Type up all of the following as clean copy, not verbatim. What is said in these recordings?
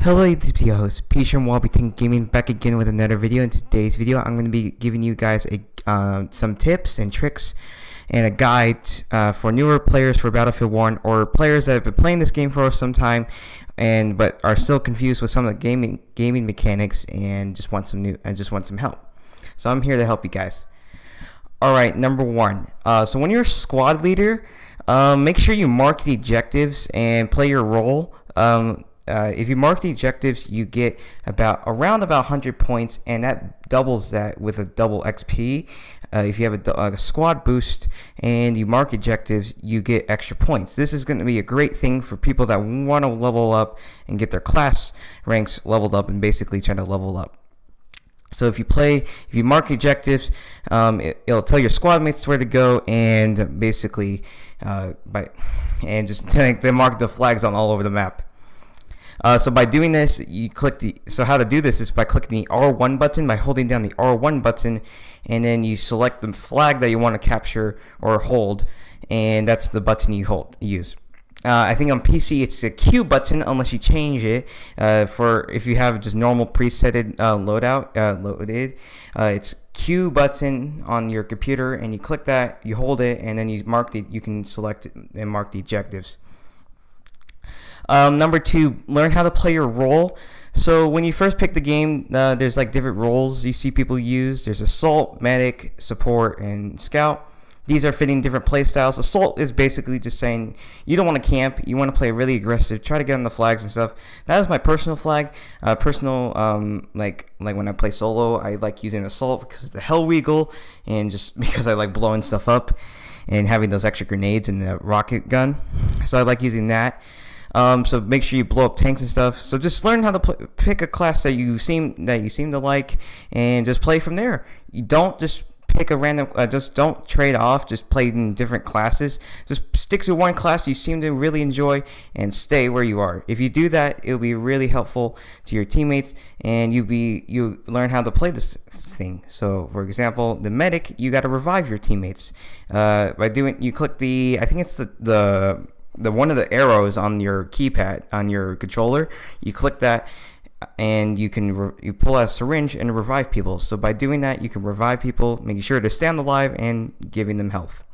Hello YouTube host, Peter from Wobbyton Gaming back again with another video. In today's video, I'm going to be giving you guys some tips and tricks and a guide for newer players for Battlefield 1 or players that have been playing this game for some time but are still confused with some of the gaming mechanics and just want some help. So I'm here to help you guys. Alright, number one. So when you're a squad leader, make sure you mark the objectives and play your role. If you mark the objectives, you get around 100 points, and that doubles that with a double XP. If you have a squad boost and you mark objectives, you get extra points. This is going to be a great thing for people that want to level up and get their class ranks leveled up and basically try to level up. So if you mark objectives, it'll tell your squad mates where to go, and basically just they mark the flags on all over the map. So by doing this, how to do this is by clicking the R1 button, by holding down the R1 button, and then you select the flag that you want to capture or hold, and that's the button you use. I think on PC it's the Q button, unless you change it. For if you have just normal presetted loaded, it's Q button on your computer, and you click that, you hold it, and then you can select it and mark the objectives. Number two, learn how to play your role. So when you first pick the game, there's like different roles you see people use. There's Assault, Medic, Support, and Scout. These are fitting different play styles. Assault is basically just saying you don't want to camp, you want to play really aggressive, try to get on the flags and stuff. That is my personal flag. Like when I play solo, I like using Assault because of the Hellweagle, and just because I like blowing stuff up and having those extra grenades and the rocket gun. So I like using that. So make sure you blow up tanks and stuff. So just learn how to pick a class that you seem to like, and just play from there. You don't just pick a random. Just don't trade off. Just play in different classes. Just stick to one class you seem to really enjoy and stay where you are. If you do that, it'll be really helpful to your teammates, and you learn how to play this thing. So for example, the medic, you got to revive your teammates you click I think it's the one of the arrows on your keypad on your controller. You click that, and you pull out a syringe and revive people. So by doing that, you can revive people, making sure to stand alive and giving them health.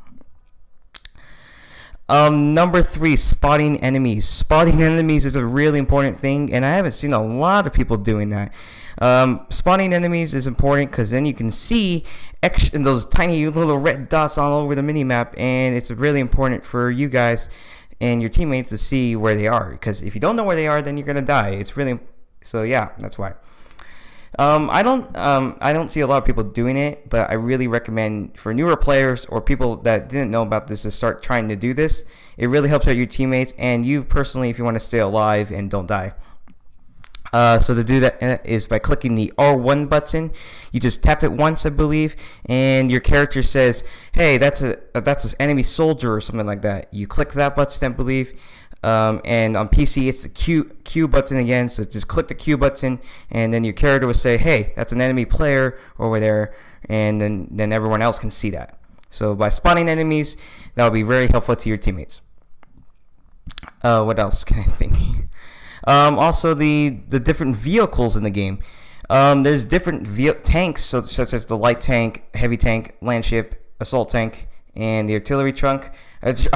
Number three, spotting enemies. Spotting enemies is a really important thing, and I haven't seen a lot of people doing that. Spotting enemies is important because then you can see those tiny little red dots all over the minimap, and it's really important for you guys and your teammates to see where they are, because if you don't know where they are, then you're gonna die. It's really that's why. I don't see a lot of people doing it, but I really recommend for newer players or people that didn't know about this to start trying to do this. It really helps out your teammates and you personally if you want to stay alive and don't die. So to do that is by clicking the R1 button. You just tap it once, I believe, and your character says, "Hey, that's an enemy soldier" or something like that. You click that button, I believe, and on PC it's the Q button again. So just click the Q button, and then your character will say, "Hey, that's an enemy player over there," and then everyone else can see that. So by spotting enemies, that will be very helpful to your teammates. What else can I think? Also, the different vehicles in the game. There's different tanks, such as the light tank, heavy tank, land ship, assault tank, and the artillery truck. These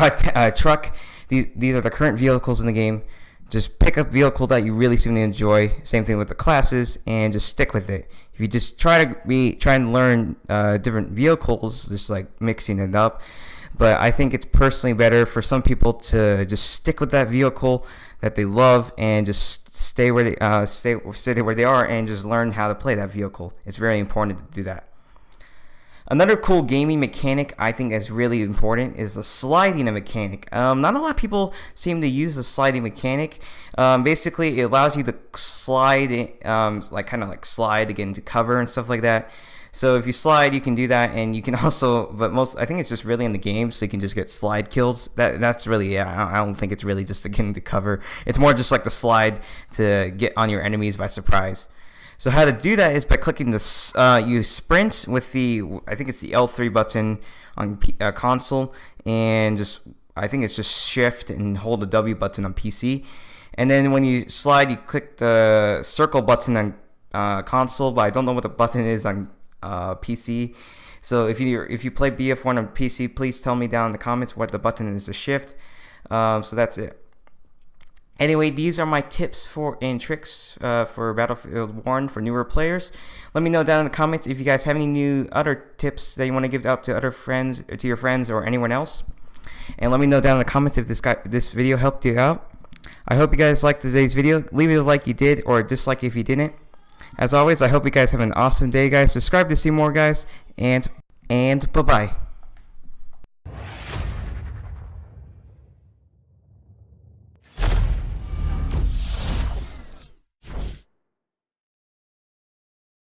are the current vehicles in the game. Just pick a vehicle that you really seem to enjoy. Same thing with the classes, and just stick with it. If you just try and learn different vehicles, just like mixing it up. But I think it's personally better for some people to just stick with that vehicle that they love and just stay where they are and just learn how to play that vehicle. It's very important to do that. Another cool gaming mechanic I think is really important is the sliding mechanic. Not a lot of people seem to use the sliding mechanic. Basically, it allows you to slide, slide to get into cover and stuff like that. So if you slide, you can do that, and you can also, I think it's just really in the game, so you can just get slide kills. That's really, I don't think it's really just to get into cover. It's more just like the slide to get on your enemies by surprise. So how to do that is by clicking this, you sprint with I think it's the L3 button on console, and I think it's just shift and hold the W button on PC. and then when you slide, you click the circle button on console, but I don't know what the button is on PC. So if you play BF1 on PC, please tell me down in the comments what the button is to shift. So that's it. Anyway, these are my tips and tricks for Battlefield 1 for newer players. Let me know down in the comments if you guys have any other tips that you want to give out to your friends or anyone else. And let me know down in the comments if this video helped you out. I hope you guys liked today's video. Leave it a like you did, or a dislike if you didn't. As always, I hope you guys have an awesome day, guys. Subscribe to see more, guys, and bye-bye.